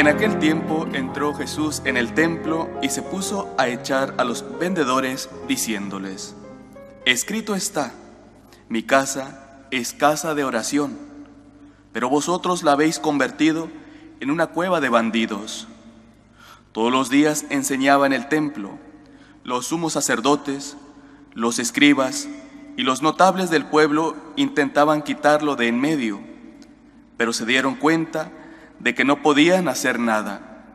En aquel tiempo entró Jesús en el templo y se puso a echar a los vendedores, diciéndoles: escrito está, mi casa es casa de oración, pero vosotros la habéis convertido en una cueva de bandidos. Todos los días enseñaba en el templo. Los sumos sacerdotes, los escribas y los notables del pueblo intentaban quitarlo de en medio, pero se dieron cuenta de que no podían hacer nada,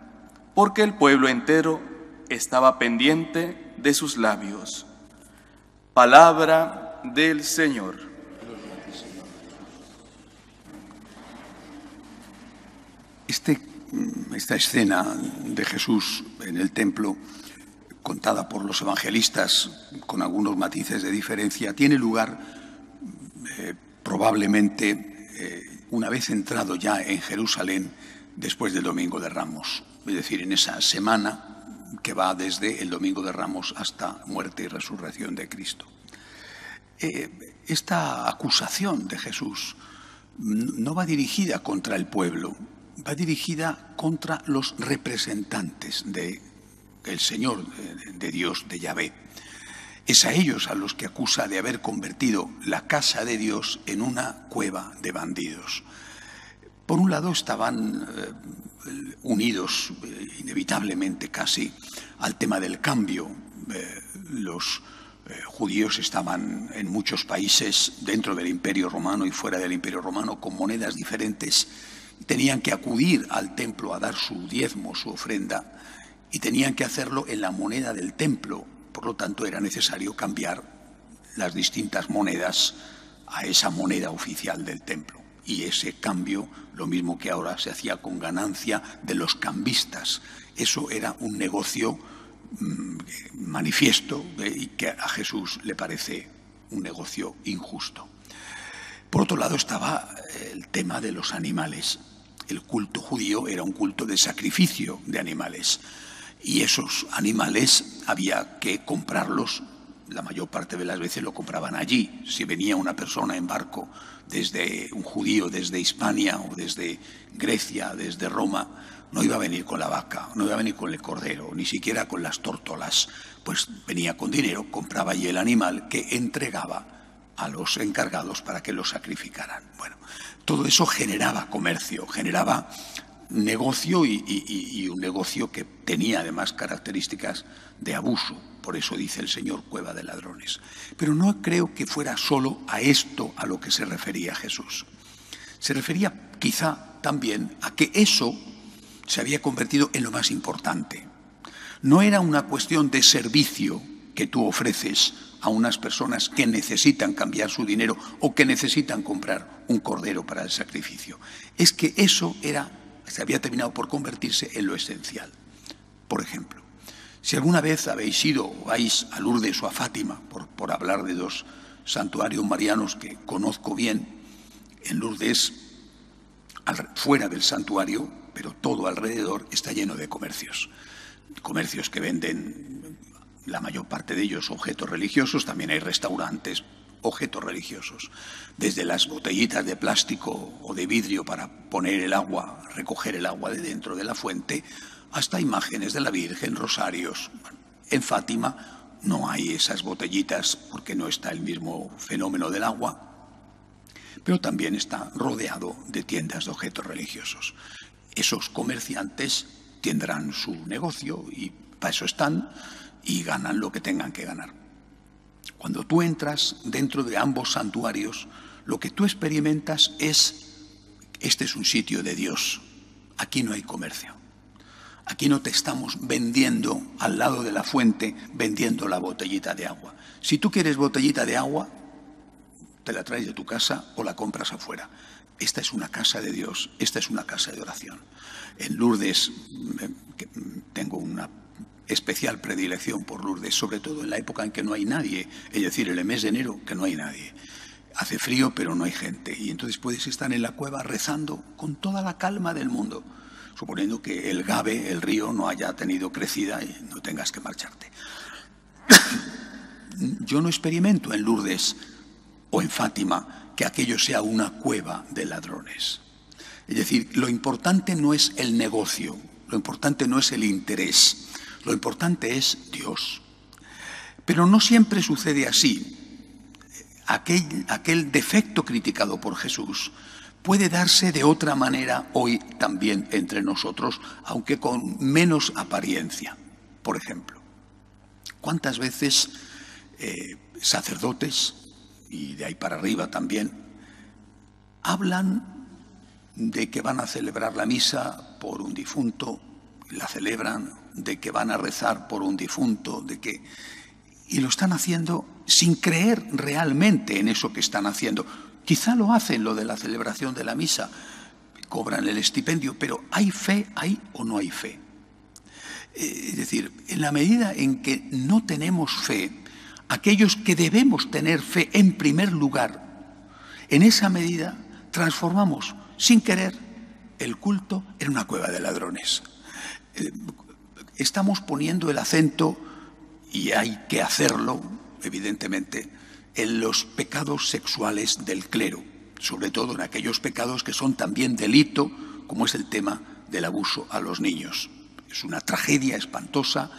porque el pueblo entero estaba pendiente de sus labios. Palabra del Señor. Esta escena de Jesús en el templo, contada por los evangelistas con algunos matices de diferencia, tiene lugar probablemente una vez entrado ya en Jerusalén después del Domingo de Ramos, es decir, en esa semana que va desde el Domingo de Ramos hasta muerte y resurrección de Cristo. Esta acusación de Jesús no va dirigida contra el pueblo, va dirigida contra los representantes del Señor, de Dios, de Yahvé. Es a ellos a los que acusa de haber convertido la casa de Dios en una cueva de bandidos. Por un lado estaban unidos inevitablemente casi al tema del cambio. Los judíos estaban en muchos países dentro del Imperio Romano y fuera del Imperio Romano con monedas diferentes. Tenían que acudir al templo a dar su diezmo, su ofrenda, y tenían que hacerlo en la moneda del templo. Por lo tanto, era necesario cambiar las distintas monedas a esa moneda oficial del templo. Y ese cambio, lo mismo que ahora, se hacía con ganancia de los cambistas. Eso era un negocio manifiesto y que a Jesús le parece un negocio injusto. Por otro lado estaba el tema de los animales. El culto judío era un culto de sacrificio de animales. Y esos animales había que comprarlos, la mayor parte de las veces lo compraban allí. Si venía una persona en barco, desde un judío desde Hispania o desde Grecia, desde Roma, no iba a venir con la vaca, no iba a venir con el cordero, ni siquiera con las tórtolas. Pues venía con dinero, compraba allí el animal que entregaba a los encargados para que lo sacrificaran. Bueno, todo eso generaba comercio, generaba negocio y un negocio que tenía además características de abuso. Por eso dice el Señor, cueva de ladrones. Pero no creo que fuera solo a esto a lo que se refería Jesús. Se refería quizá también a que eso se había convertido en lo más importante. No era una cuestión de servicio que tú ofreces a unas personas que necesitan cambiar su dinero o que necesitan comprar un cordero para el sacrificio. Es que eso se había terminado por convertirse en lo esencial. Por ejemplo, si alguna vez habéis ido o vais a Lourdes o a Fátima, por hablar de dos santuarios marianos que conozco bien, en Lourdes, fuera del santuario, pero todo alrededor está lleno de comercios. Comercios que venden, la mayor parte de ellos, objetos religiosos. También hay restaurantes, objetos religiosos, desde las botellitas de plástico o de vidrio para poner el agua, recoger el agua de dentro de la fuente, hasta imágenes de la Virgen, rosarios. En Fátima no hay esas botellitas porque no está el mismo fenómeno del agua, pero también está rodeado de tiendas de objetos religiosos. Esos comerciantes tendrán su negocio y para eso están y ganan lo que tengan que ganar. Cuando tú entras dentro de ambos santuarios, lo que tú experimentas es: este es un sitio de Dios, aquí no hay comercio. Aquí no te estamos vendiendo al lado de la fuente, vendiendo la botellita de agua. Si tú quieres botellita de agua, te la traes de tu casa o la compras afuera. Esta es una casa de Dios, esta es una casa de oración. En Lourdes tengo una especial predilección por Lourdes, sobre todo en la época en que no hay nadie, es decir, en el mes de enero, que no hay nadie. Hace frío, pero no hay gente, y entonces puedes estar en la cueva rezando con toda la calma del mundo, suponiendo que el Gave, el río, no haya tenido crecida y no tengas que marcharte. Yo no experimento en Lourdes o en Fátima que aquello sea una cueva de ladrones. Es decir, lo importante no es el negocio, lo importante no es el interés, lo importante es Dios. Pero no siempre sucede así. Aquel defecto criticado por Jesús puede darse de otra manera hoy también entre nosotros, aunque con menos apariencia. Por ejemplo, ¿cuántas veces sacerdotes, y de ahí para arriba también, hablan de que van a celebrar la misa por un difunto, la celebran, de que van a rezar por un difunto, y lo están haciendo sin creer realmente en eso que están haciendo? Quizá lo hacen, lo de la celebración de la misa, cobran el estipendio, pero ¿hay fe ahí o no hay fe? Es decir, en la medida en que no tenemos fe, aquellos que debemos tener fe en primer lugar, en esa medida transformamos sin querer el culto en una cueva de ladrones. Estamos poniendo el acento, y hay que hacerlo, evidentemente, en los pecados sexuales del clero, sobre todo en aquellos pecados que son también delito, como es el tema del abuso a los niños. Es una tragedia espantosa,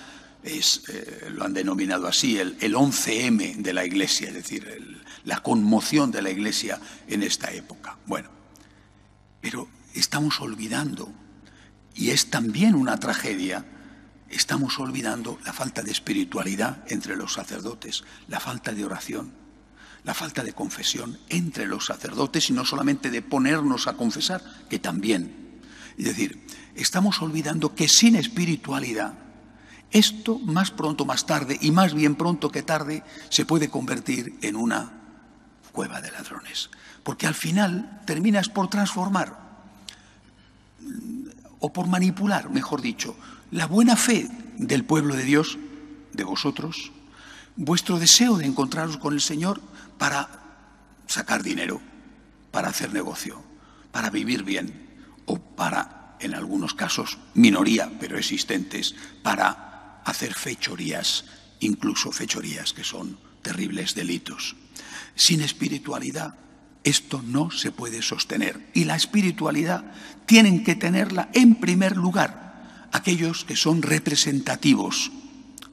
lo han denominado así el 11M de la Iglesia, es decir, la conmoción de la Iglesia en esta época. Bueno, pero estamos olvidando, y es también una tragedia, estamos olvidando la falta de espiritualidad entre los sacerdotes, la falta de oración, la falta de confesión entre los sacerdotes, y no solamente de ponernos a confesar, que también. Es decir, estamos olvidando que sin espiritualidad, esto más pronto más tarde, y más bien pronto que tarde, se puede convertir en una cueva de ladrones. Porque al final terminas por transformar, o por manipular, mejor dicho, la buena fe del pueblo de Dios, de vosotros, vuestro deseo de encontraros con el Señor para sacar dinero, para hacer negocio, para vivir bien, o para, en algunos casos, minoría, pero existentes, para hacer fechorías, incluso fechorías que son terribles delitos. Sin espiritualidad, esto no se puede sostener. Y la espiritualidad tienen que tenerla en primer lugar aquellos que son representativos.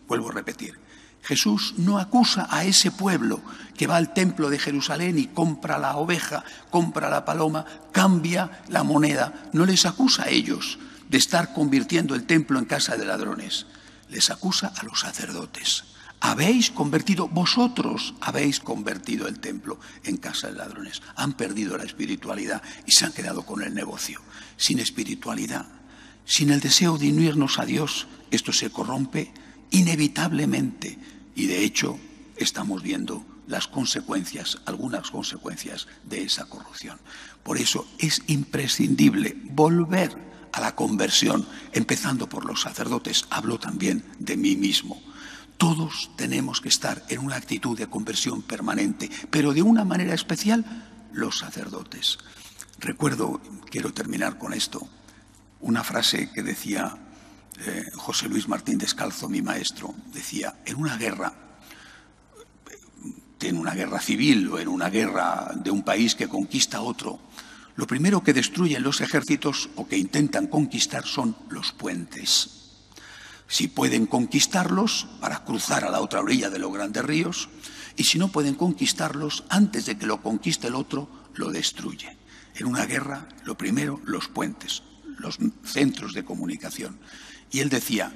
Vuelvo a repetir, Jesús no acusa a ese pueblo que va al templo de Jerusalén y compra la oveja, compra la paloma, cambia la moneda. No les acusa a ellos de estar convirtiendo el templo en casa de ladrones. Les acusa a los sacerdotes. Vosotros habéis convertido el templo en casa de ladrones. Han perdido la espiritualidad y se han quedado con el negocio. Sin espiritualidad, sin el deseo de unirnos a Dios, esto se corrompe inevitablemente. Y de hecho, estamos viendo las consecuencias, algunas consecuencias de esa corrupción. Por eso es imprescindible volver a la conversión, empezando por los sacerdotes. Hablo también de mí mismo. Todos tenemos que estar en una actitud de conversión permanente, pero de una manera especial los sacerdotes. Recuerdo, quiero terminar con esto, una frase que decía José Luis Martín Descalzo, mi maestro. Decía, en una guerra civil o en una guerra de un país que conquista a otro, lo primero que destruyen los ejércitos o que intentan conquistar son los puentes. Si pueden conquistarlos para cruzar a la otra orilla de los grandes ríos, y si no pueden conquistarlos, antes de que lo conquiste el otro, lo destruye. En una guerra, lo primero, los puentes, los centros de comunicación. Y él decía,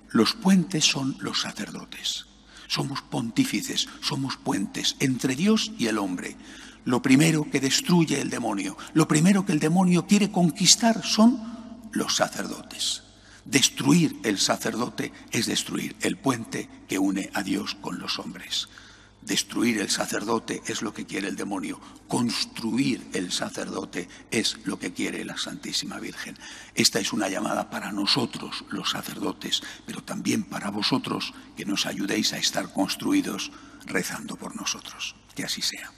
los puentes son los sacerdotes. Somos pontífices, somos puentes entre Dios y el hombre. Lo primero que destruye el demonio, lo primero que el demonio quiere conquistar son los sacerdotes. Destruir el sacerdote es destruir el puente que une a Dios con los hombres. Destruir el sacerdote es lo que quiere el demonio. Construir el sacerdote es lo que quiere la Santísima Virgen. Esta es una llamada para nosotros, los sacerdotes, pero también para vosotros, que nos ayudéis a estar construidos rezando por nosotros. Que así sea.